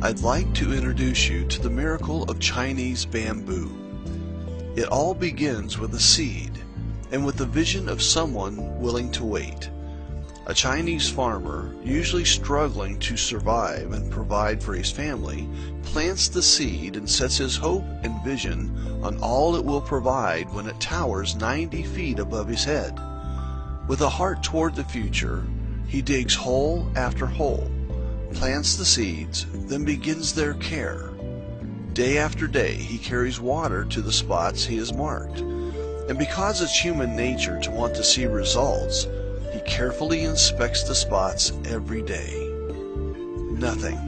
I'd like to introduce you to the miracle of Chinese bamboo. It all begins with a seed and with the vision of someone willing to wait. A Chinese farmer, usually struggling to survive and provide for his family, plants the seed and sets his hope and vision on all it will provide when it towers 90 feet above his head. With a heart toward the future, he digs hole after hole, plants the seeds, then begins their care. Day after day he carries water to the spots he has marked, and because it's human nature to want to see results, he carefully inspects the spots every day. Nothing.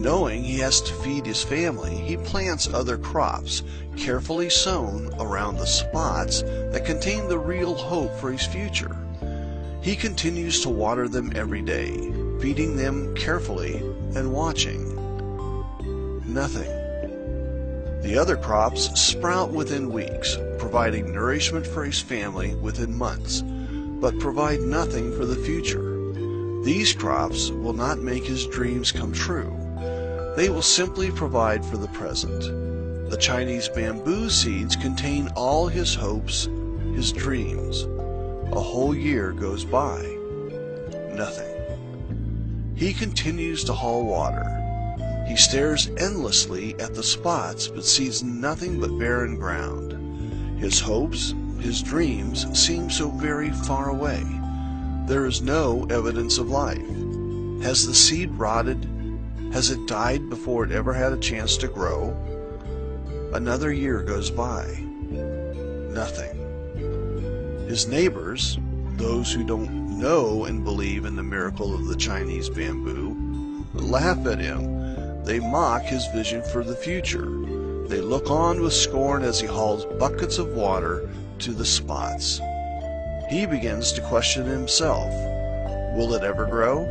Knowing he has to feed his family, he plants other crops, carefully sown around the spots that contain the real hope for his future. He continues to water them every day, feeding them carefully and watching. Nothing. The other crops sprout within weeks, providing nourishment for his family within months, but provide nothing for the future. These crops will not make his dreams come true. They will simply provide for the present. The Chinese bamboo seeds contain all his hopes, his dreams. A whole year goes by. Nothing. He continues to haul water. He stares endlessly at the spots but sees nothing but barren ground. His hopes, his dreams seem so very far away. There is no evidence of life. Has the seed rotted? Has it died before it ever had a chance to grow? Another year goes by. Nothing. His neighbors, those who don't know and believe in the miracle of the Chinese bamboo, laugh at him. They mock his vision for the future. They look on with scorn as he hauls buckets of water to the spots. He begins to question himself. Will it ever grow?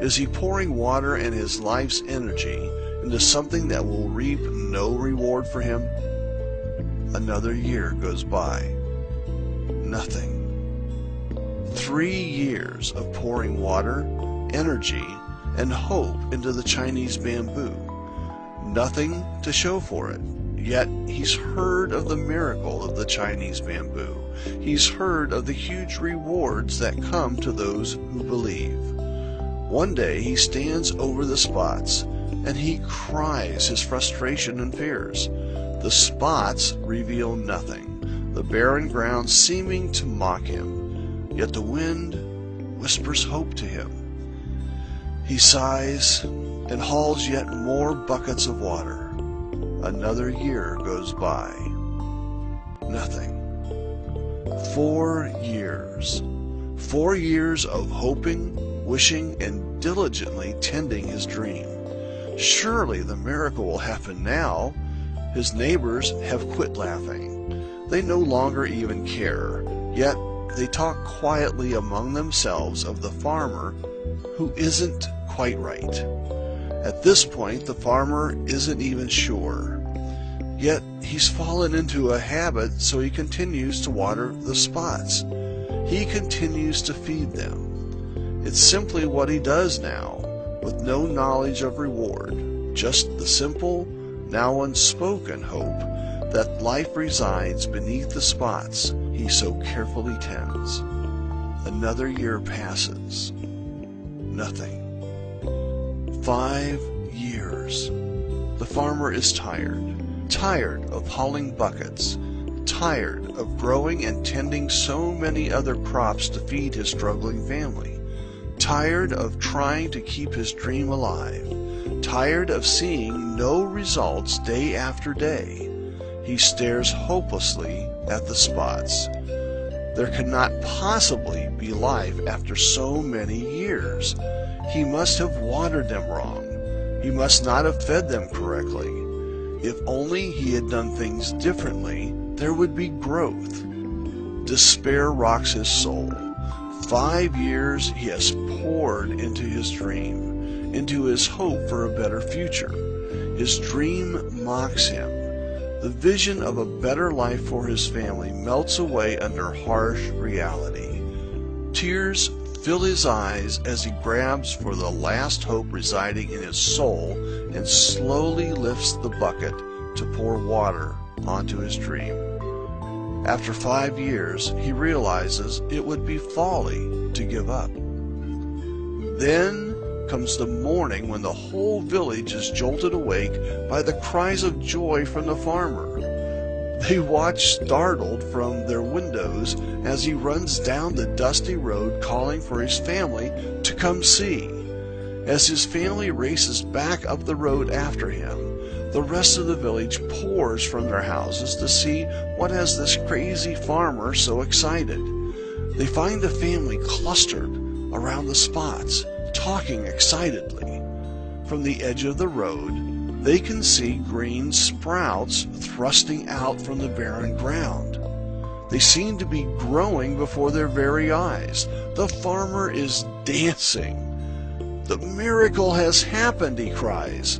Is he pouring water and his life's energy into something that will reap no reward for him? Another year goes by. Nothing. 3 years of pouring water, energy, and hope into the Chinese bamboo. Nothing to show for it. Yet he's heard of the miracle of the Chinese bamboo. He's heard of the huge rewards that come to those who believe. One day he stands over the spots and he cries his frustration and fears. The spots reveal nothing, the barren ground seeming to mock him, yet the wind whispers hope to him. He sighs and hauls yet more buckets of water. Another year goes by. Nothing. 4 years. 4 years of hoping, wishing, and diligently tending his dream. Surely the miracle will happen now. His neighbors have quit laughing. They no longer even care, yet they talk quietly among themselves of the farmer who isn't quite right. At this point, the farmer isn't even sure. Yet he's fallen into a habit, so he continues to water the spots. He continues to feed them. It's simply what he does now, with no knowledge of reward, just the simple, now unspoken hope that life resides beneath the spots he so carefully tends. Another year passes. Nothing. 5 years. The farmer is tired of hauling buckets, tired of growing and tending so many other crops to feed his struggling family, tired of trying to keep his dream alive, tired of seeing no results day after day. He stares hopelessly at the spots. There cannot possibly be life after so many years. He must have watered them wrong. He must not have fed them correctly. If only he had done things differently, there would be growth. Despair rocks his soul. 5 years he has poured into his dream, into his hope for a better future. His dream mocks him. The vision of a better life for his family melts away under harsh reality. Tears fill his eyes as he grabs for the last hope residing in his soul and slowly lifts the bucket to pour water onto his dream. After 5 years, he realizes it would be folly to give up. Then comes the morning when the whole village is jolted awake by the cries of joy from the farmer. They watch startled from their windows as he runs down the dusty road calling for his family to come see. As his family races back up the road after him, the rest of the village pours from their houses to see what has this crazy farmer so excited. They find the family clustered around the spots, talking excitedly. From the edge of the road, they can see green sprouts thrusting out from the barren ground. They seem to be growing before their very eyes. The farmer is dancing. "The miracle has happened," he cries.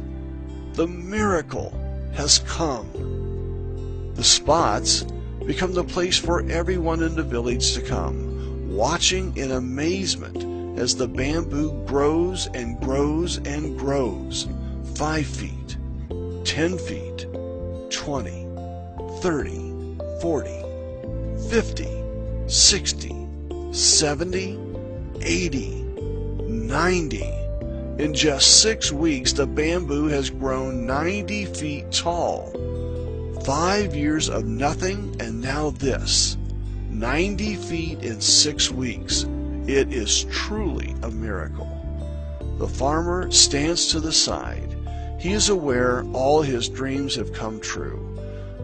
"The miracle has come." The spots become the place for everyone in the village to come, watching in amazement as the bamboo grows and grows and grows. 5 feet, 10 feet, 20, 30, 40, 50, 60, 70, 80, 90. In just 6 weeks, the bamboo has grown 90 feet tall. 5 years of nothing, and now this. 90 feet in 6 weeks. It is truly a miracle. The farmer stands to the side. He is aware all his dreams have come true.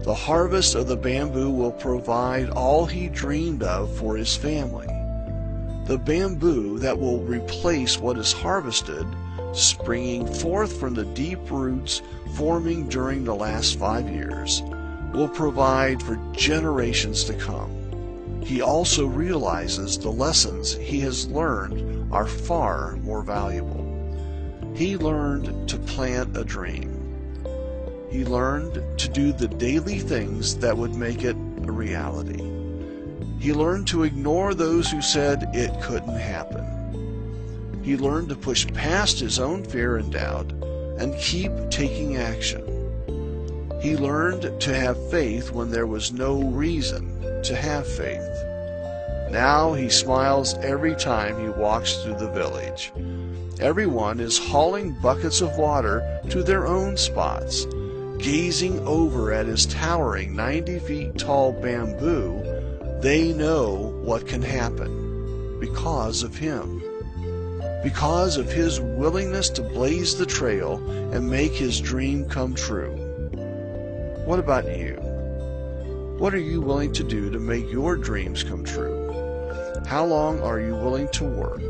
The harvest of the bamboo will provide all he dreamed of for his family. The bamboo that will replace what is harvested, springing forth from the deep roots forming during the last 5 years, will provide for generations to come. He also realizes the lessons he has learned are far more valuable. He learned to plant a dream. He learned to do the daily things that would make it a reality. He learned to ignore those who said it couldn't happen. He learned to push past his own fear and doubt and keep taking action. He learned to have faith when there was no reason to have faith. Now he smiles every time he walks through the village. Everyone is hauling buckets of water to their own spots. Gazing over at his towering 90 feet tall bamboo, they know what can happen because of him. Because of his willingness to blaze the trail and make his dream come true. What about you? What are you willing to do to make your dreams come true? How long are you willing to work?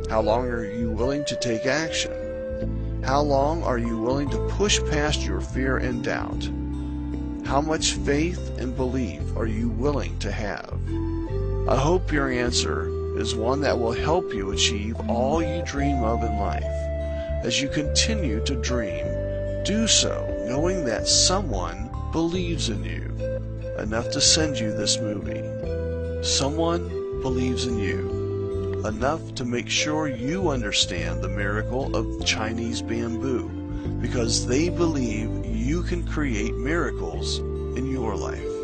How long are you willing to take action? How long are you willing to push past your fear and doubt? How much faith and belief are you willing to have? I hope your answer is one that will help you achieve all you dream of in life. As you continue to dream, do so knowing that someone believes in you enough to send you this movie. Someone believes in you enough to make sure you understand the miracle of Chinese bamboo, because they believe you can create miracles in your life.